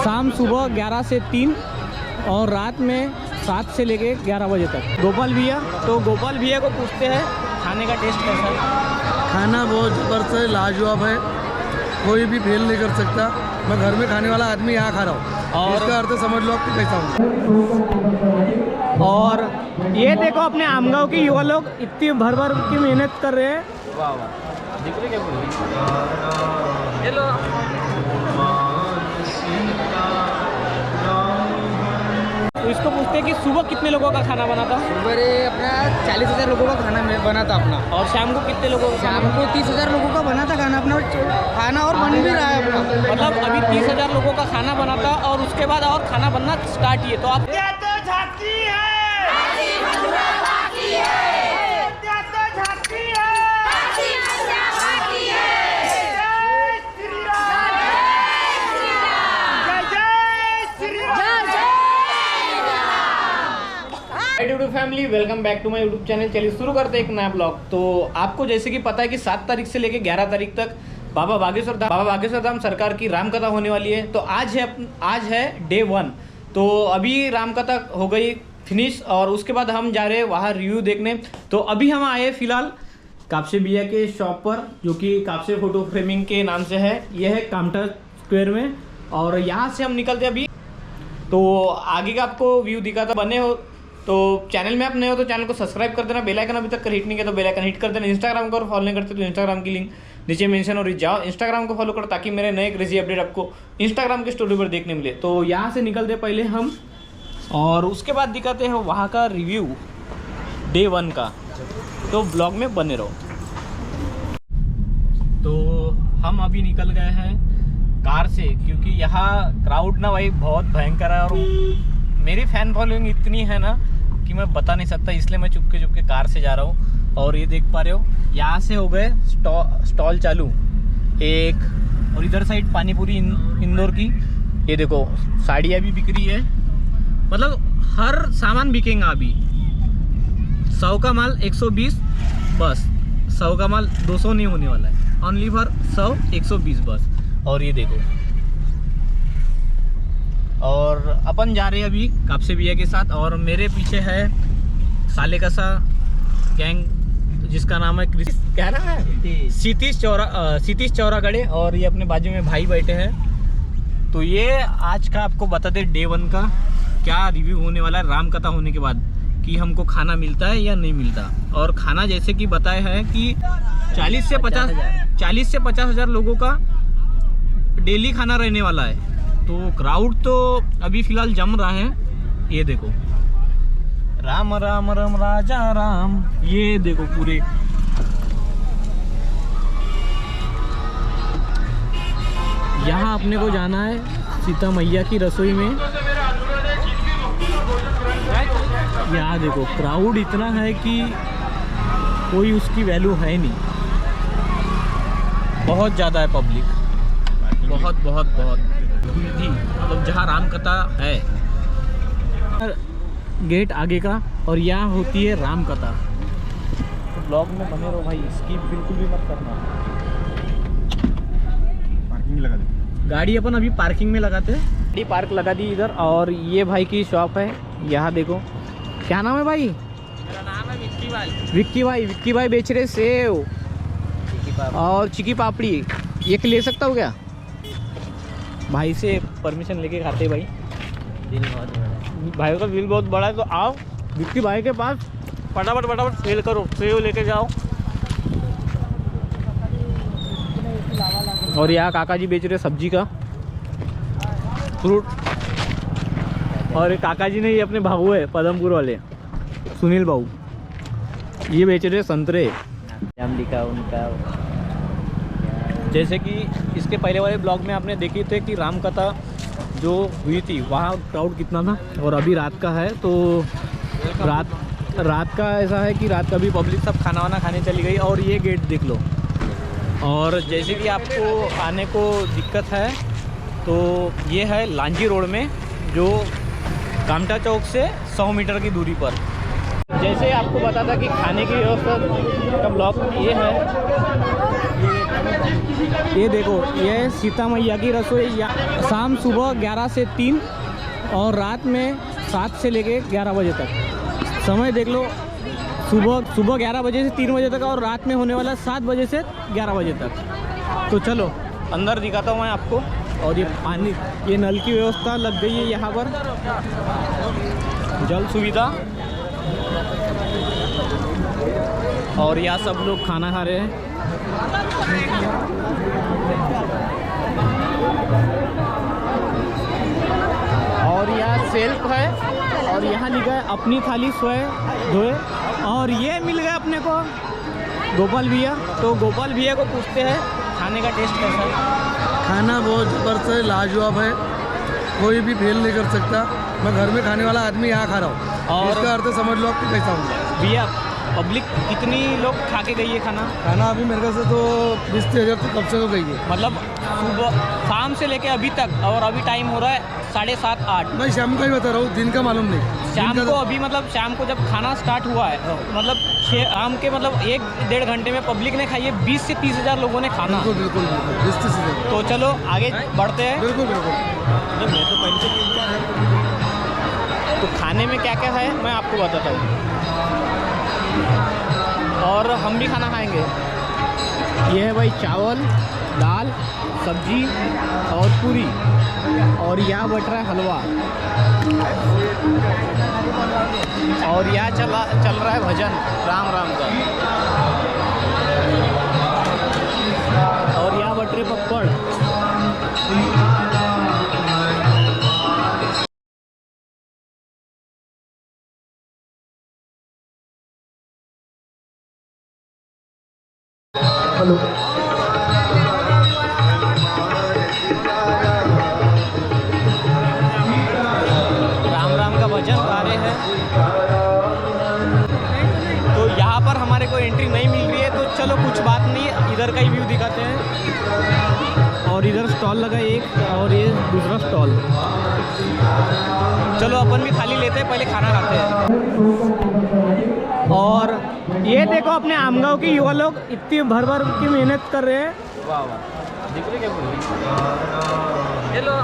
शाम सुबह 11 से 3 और रात में 7 से लेके 11 बजे तक। गोपाल भैया, तो गोपाल भैया को पूछते हैं खाने का टेस्ट कैसा है। खाना बहुत ज़बरदस्त है, लाजवाब है, कोई भी फेल नहीं कर सकता। मैं घर में खाने वाला आदमी यहाँ खा रहा हूँ और इसका अर्थ समझ लो आपको कैसा होगा। और ये देखो अपने आमगांव के युवा लोग इतनी भर भर की मेहनत कर रहे हैं। वाह वाह, दिख रही क्या पूरी। हेलो, तो इसको पूछते हैं कि सुबह कितने लोगों का खाना बना था। सुबह अपना 40,000 लोगों का खाना बना था अपना। और शाम को कितने लोगों का? शाम को 30,000 लोगों का बना था खाना अपना। खाना और बन भी रहा है अपना, मतलब अभी 30,000 लोगों का खाना बना था और उसके बाद और खाना बनना स्टार्ट किए। तो आप family, welcome back to my YouTube channel. चलिए शुरू करते हैं एक नया ब्लॉग। तो आपको जैसे कि पता है कि 7 तारीख से लेके 11 तारीख तक बाबा बागेश्वर धाम सरकार की रामकथा होने वाली है। तो आज है डे 1। तो अभी रामकथा हो गई फिनिश और उसके बाद हम जा रहे हैं वहाँ रिव्यू देखने। तो अभी हम आए फिलहाल कापसे भैया के शॉप पर, जो कि कापसे फोटो फ्रेमिंग के नाम से है। यह है कामटा स्क्वायर में और यहाँ से हम निकलते अभी। तो आगे का आपको व्यू दिखाता। बने हो तो चैनल में आप नए हो तो चैनल को सब्सक्राइब कर देना। बेल आइकन अभी तक हिट नहीं किया तो बेल आइकन हिट कर देना। इंस्टाग्राम को फॉलो नहीं करते तो इंस्टाग्राम की लिंक नीचे मेंशन और जाओ इंस्टाग्राम को फॉलो करो ताकि मेरे नए क्रेजी अपडेट आपको इंस्टाग्राम के स्टोरी पर देखने मिले। तो यहाँ से निकलते पहले हम और उसके बाद दिखाते हैं वहाँ का रिव्यू डे 1 का। तो ब्लॉग में बने रहो। तो हम अभी निकल गए हैं कार से, क्योंकि यहाँ क्राउड ना भाई बहुत भयंकर है और मेरी फैन फॉलोइंग इतनी है ना कि मैं बता नहीं सकता, इसलिए मैं चुपके कार से जा रहा हूँ। और ये देख पा रहे हो यहाँ से हो गए स्टॉल चालू एक, और इधर साइड पानीपुरी इंदौर की। ये देखो साड़ियाँ भी बिक रही है, मतलब हर सामान बिकेगा अभी। 100 का माल 120 बस, 100 का माल 200 नहीं होने वाला है, ओनली फॉर 100 120 बस। और ये देखो, और अपन जा रहे हैं अभी कापसे भैया के साथ और मेरे पीछे है साले का सा गैंग जिसका नाम है क्या नाम है, सीतीश चौरागढ़े। और ये अपने बाजू में भाई बैठे हैं। तो ये आज का आपको बता दे डे 1 का क्या रिव्यू होने वाला है रामकथा होने के बाद, कि हमको खाना मिलता है या नहीं मिलता। और खाना जैसे कि बताया है कि 40 से 50 हज़ार लोगों का डेली खाना रहने वाला है। तो क्राउड तो अभी फिलहाल जम रहा है। ये देखो राम राम राम राजा राम, ये देखो पूरे। यहाँ अपने को जाना है सीता मैया की रसोई में। यहाँ देखो क्राउड इतना है कि कोई उसकी वैल्यू है नहीं, बहुत ज़्यादा है पब्लिक, बहुत बहुत बहुत थी। मतलब जहाँ रामकथा है गेट आगे का, और यहाँ होती है रामकथा। तो ब्लॉग में बने रहो भाई, स्किप बिल्कुल भी मत करना। पार्किंग लगा दे, गाड़ी अपन अभी पार्किंग में लगाते हैं, गाड़ी पार्क लगा दी इधर। और ये भाई की शॉप है, यहाँ देखो क्या नाम है भाई? मेरा नाम है विक्की भाई बेच रहे सेव और चिकी पापड़ी। ये ले सकता हूँ क्या? भाई से परमिशन लेके खाते भाई। दिल बहुत बड़ा है भाई का दिल बहुत बड़ा है। तो आओ विक्की भाई के पास, फटाफट सेल करो, सेव लेके जाओ। और यहाँ काका जी बेच रहे सब्जी का फ्रूट। और ये काका जी ने, ये अपने भाऊ है पदमपुर वाले सुनील भाऊ, ये बेच रहे संतरे। लिखा उनका। जैसे कि इसके पहले वाले ब्लॉग में आपने देखी थे कि रामकथा जो हुई थी वहाँ क्राउड कितना था, और अभी रात का है। तो रात का ऐसा है कि रात का भी पब्लिक सब खाना वाना खाने चली गई। और ये गेट देख लो। और जैसे कि आपको आने को दिक्कत है तो ये है लांजी रोड में, जो कामटा चौक से 100 मीटर की दूरी पर। जैसे आपको बता था कि खाने की व्यवस्था का ब्लॉग ये है, ये देखो, ये सीता मैया की रसोई शाम सुबह 11 से 3 और रात में 7 से लेके 11 बजे तक। समय देख लो, सुबह 11 बजे से 3 बजे तक और रात में होने वाला 7 बजे से 11 बजे तक। तो चलो अंदर दिखाता हूँ मैं आपको। और ये पानी, ये नल की व्यवस्था लग गई है यहाँ पर, जल सुविधा। और यहाँ सब लोग खाना खा रहे हैं। और यहाँ सेल्फ है और यहाँ लिखा है अपनी थाली स्वयं धोए। और ये मिल गया अपने को गोपाल भैया। तो गोपाल भैया को पूछते हैं खाने का टेस्ट कैसा है। खाना बहुत ज़बरदस्त है, लाजवाब है, कोई भी फेल नहीं कर सकता। मैं घर में खाने वाला आदमी यहाँ खा रहा हूँ और इसका अर्थ समझ लो आपको कैसा होगा। भैया पब्लिक कितनी लोग खा के गई है खाना अभी मेरे ख्याल से तो 20-30 तो कब से तो गई है। मतलब सुबह शाम से लेके अभी तक, और अभी टाइम हो रहा है 7:30-8। मैं शाम का ही बता रहा हूँ, दिन का मालूम नहीं। शाम को अभी मतलब शाम को जब खाना स्टार्ट हुआ है, मतलब शाम के मतलब 1-1.5 घंटे में पब्लिक ने खाई है 20 से 30 हज़ार लोगों ने खाना। बिल्कुल 20-30 हज़ार। तो चलो आगे बढ़ते हैं। बिल्कुल। मैं तो पहले तो खाने में क्या क्या है मैं आपको बताता हूँ, और हम भी खाना खाएंगे। ये है भाई चावल, दाल, सब्जी और पूरी, और यहाँ बट रहा है हलवा, और यहाँ चल रहा है भजन राम राम का, और यहाँ बट रहे पप्पड़। हेलो। राम राम का भजन गा रहे हैं। तो यहाँ पर हमारे को एंट्री नहीं मिल रही है, तो चलो कुछ बात नहीं, इधर का ही व्यू दिखाते हैं। और इधर स्टॉल लगा एक, और ये दूसरा स्टॉल। चलो अपन भी थाली लेते हैं, पहले खाना खाते हैं। और ये देखो अपने आमगांव के युवा लोग इतनी भर की मेहनत कर रहे हैं। वाह वाह, दिख रही क्या पूरी? हेलो।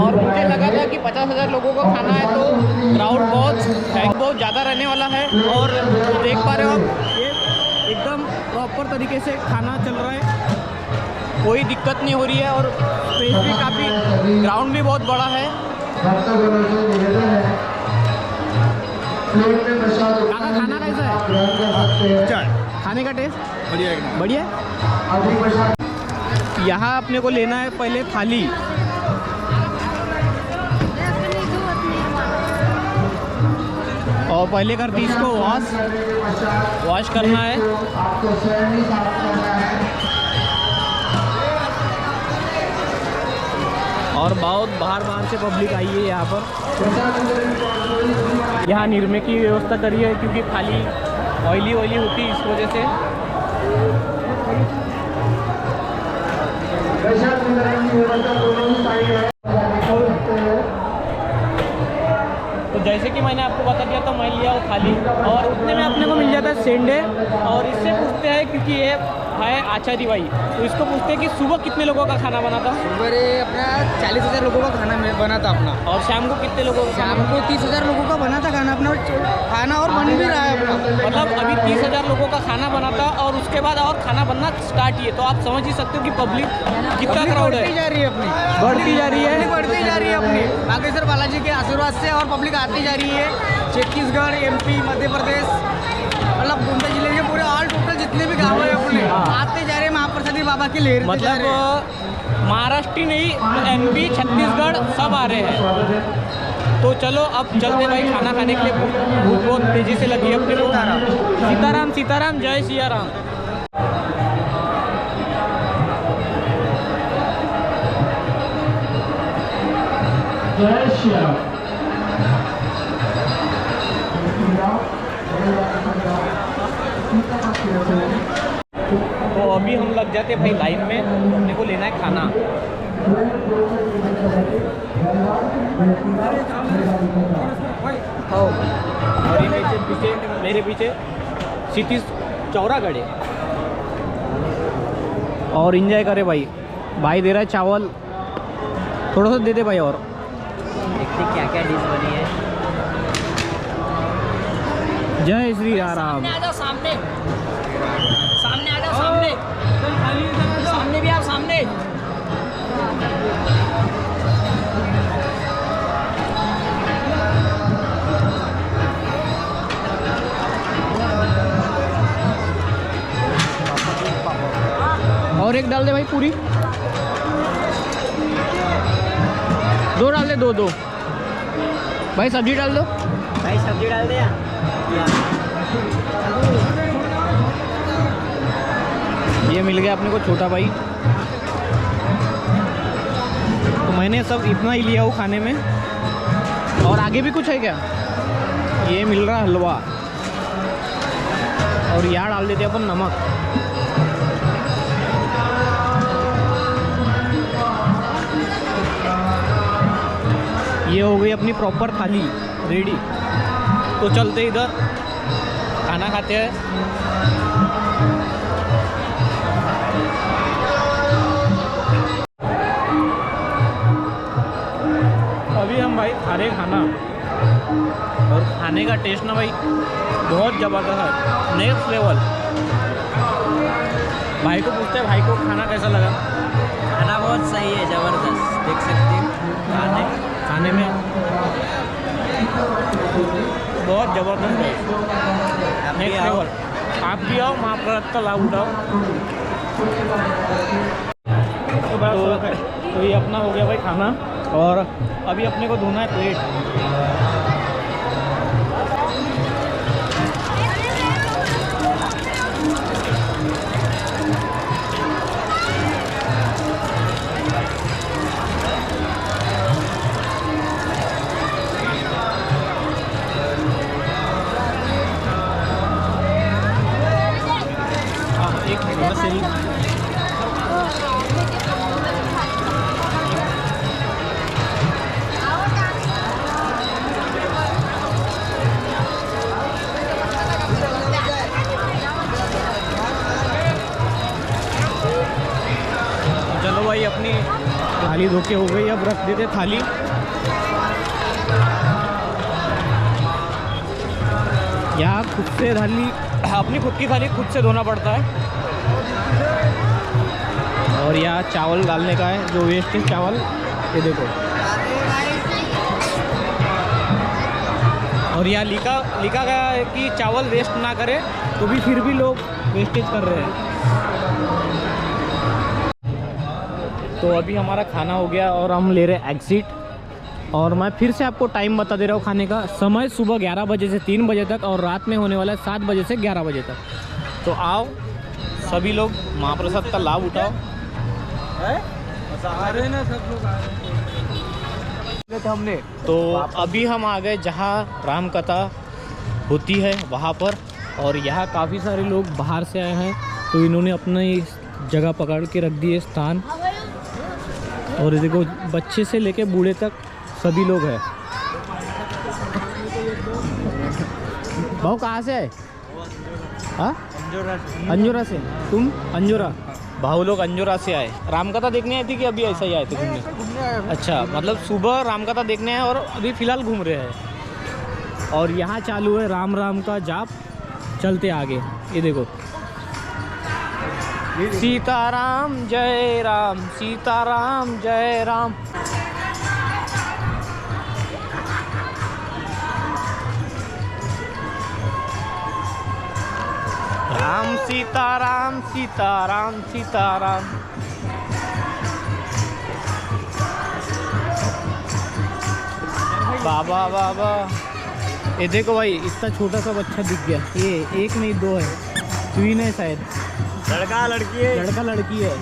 और मुझे लगा था कि 50,000 लोगों को खाना है, तो क्राउड बहुत ज़्यादा रहने वाला है। और देख पा रहे हो आप, ये एकदम प्रॉपर तरीके से खाना चल रहा है, कोई दिक्कत नहीं हो रही है। और स्पेस भी काफ़ी, ग्राउंड भी बहुत बड़ा है। खाना कैसा है? अच्छा, खाने का टेस्ट बढ़िया। यहाँ अपने को लेना है पहले थाली, और पहले करती इसको वॉश करना है। और बहुत बाहर से पब्लिक आई है यहाँ पर। यहाँ निर्मे की व्यवस्था करी है, क्योंकि खाली ऑयली होती है, इस वजह से। तो जैसे कि मैंने आपको बता दिया, तो मैं लिया वो थाली, और उतने में अपने को मिल जाता है सेंडे। और इससे पूछते हैं, क्योंकि ये है आचार्य भाई, तो इसको पूछते हैं कि सुबह कितने लोगों का खाना बना था? सुबह अपना 40,000 लोगों का खाना बना था अपना। और शाम को कितने लोगों का? शाम को 30,000 लोगों का बना था खाना अपना, खाना और बन भी रहा है अपना। मतलब अभी 30,000 लोगों का खाना बना था, और उसके बाद और खाना बनना स्टार्ट ही है। तो आप समझ ही सकते हो कि पब्लिक कितना क्राउड है। बढ़ती जा रही है अपनी, बढ़ती जा रही है अपनी बागेश्वर बालाजी के आशीर्वाद से, और पब्लिक आती जा रही है। छत्तीसगढ़, MP, मध्य प्रदेश, मतलब गोंडा जिले के पूरे ऑल टोटल जितने भी गाँव है अपने आते जा रहे हैं महाप्रसादी बाबा की लहर। मतलब महाराष्ट्र नहीं, MP, छत्तीसगढ़ सब आ रहे हैं। तो चलो अब चलते भाई, खाना खाने के लिए भूख बहुत तेजी से लगी है अपने को। सीताराम सीताराम, जय सिया राम। जय श्री राम। तो अभी हम लग जाते भाई लाइन में, अपने को लेना है खाना। और ये पीछे मेरे पीछे क्षितिज चौरागढ़ है। और इंजॉय करे भाई। भाई दे रहा है चावल, थोड़ा सा दे दे भाई। और देखते क्या क्या डिश बनी है। जय श्री राम। आ जाओ सामने, सामने आ जाओ, सामने सामने भी आप सामने। और एक डाल दे भाई पूरी, दो डाल दे, दो दो भाई। सब्जी डाल दो भाई, सब्जी डाल दे यार। ये मिल गया अपने को छोटा भाई। तो मैंने सब इतना ही लिया हूँ खाने में। और आगे भी कुछ है क्या? ये मिल रहा हलवा। और यहाँ डाल देते अपन नमक। ये हो गई अपनी प्रॉपर थाली रेडी। तो चलते इधर खाना खाते हैं। अभी हम भाई खा रहे खाना, और खाने का टेस्ट ना भाई बहुत ज़बरदस्त है, नेक्स्ट लेवल। भाई को पूछते हैं भाई को खाना कैसा लगा। खाना बहुत सही है, ज़बरदस्त, देख सकते हो खाने में बहुत ज़बरदस्त है, नेक्स्ट लेवल। आप भी आओ, महाप्रसाद का लाभ उठाओ। तो ये अपना हो गया भाई खाना। और अभी अपने को धोना है प्लेट। एक मिनट चलो भाई, अपनी थाली धो के हो गई। अब रख देते थाली। यहाँ खुद से थाली, अपनी खुद की थाली खुद से धोना पड़ता है। और यहाँ चावल डालने का है, जो वेस्ट है चावल, ये देखो। और यहाँ लिखा गया है कि चावल वेस्ट ना करें, तो भी फिर भी लोग वेस्टेज कर रहे हैं। तो अभी हमारा खाना हो गया और हम ले रहे हैं एग्जिट। और मैं फिर से आपको टाइम बता दे रहा हूँ खाने का। समय सुबह 11 बजे से 3 बजे तक, और रात में होने वाला है 7 बजे से 11 बजे तक। तो आओ सभी लोग, महाप्रसाद का लाभ उठाओ। आ रहे ना सब लोग, आ रहे हमने। तो अभी हम आ गए जहाँ राम कथा होती है वहाँ पर। और यहाँ काफ़ी सारे लोग बाहर से आए हैं, तो इन्होंने अपनी जगह पकड़ के रख दी है, स्थान। और देखो, बच्चे से लेके बूढ़े तक सभी लोग हैं। भाऊ कहाँ से आए? हाँ, अंजोरा से। तुम अंजोरा? भाऊ लोग अंजोरा से आए। रामकथा देखने आई थी कि अभी ऐसा ही आए थे घूमने? अच्छा, मतलब सुबह रामकथा देखने आए और अभी फ़िलहाल घूम रहे हैं। और यहाँ चालू है राम राम का जाप। चलते आगे, ये देखो। सीताराम जय राम, सीताराम जय राम। राम सीताराम, सीताराम सीताराम। बाबा बाबा, ये देखो भाई, इतना छोटा सा बच्चा दिख गया। ये एक नहीं दो है, ट्विन है शायद। लड़का लड़की है, लड़का लड़की है।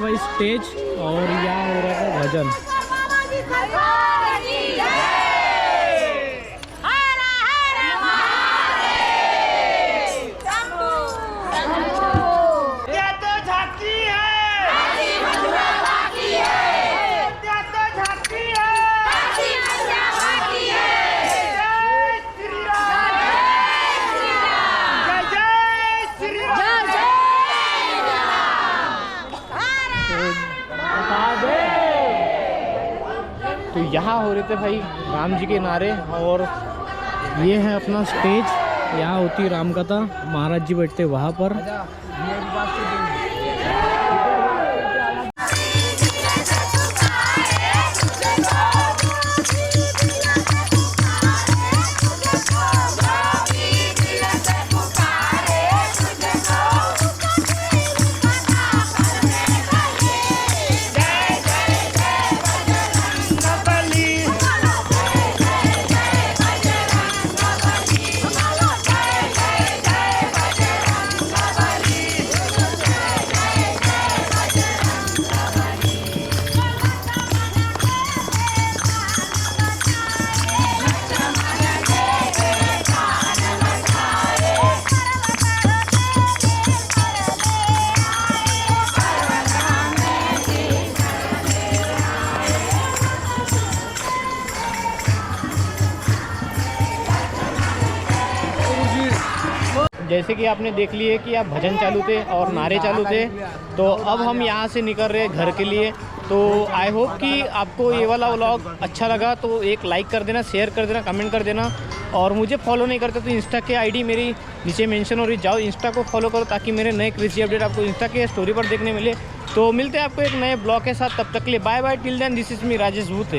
भाई स्टेज और यहाँ हो रहा था भजन। तो यहाँ हो रहे थे भाई राम जी के नारे, और ये है अपना स्टेज। यहाँ होती है राम कथा, महाराज जी बैठते वहाँ पर। जैसे कि आपने देख लिए कि आप भजन चालू थे और नारे चालू थे, तो अब हम यहाँ से निकल रहे हैं घर के लिए। तो आई होप कि आपको ये वाला व्लॉग अच्छा लगा, तो एक लाइक कर देना, शेयर कर देना, कमेंट कर देना। और मुझे फॉलो नहीं करते तो इंस्टा के आईडी मेरी नीचे मेंशन हो रही, जाओ इंस्टा को फॉलो करो ताकि मेरे नए कृषि अपडेट आपको इंस्टा के स्टोरी पर देखने मिले। तो मिलते हैं आपको एक नए ब्लॉग के साथ, तब तक के लिए bye bye, till then this is me Rajesh भूते।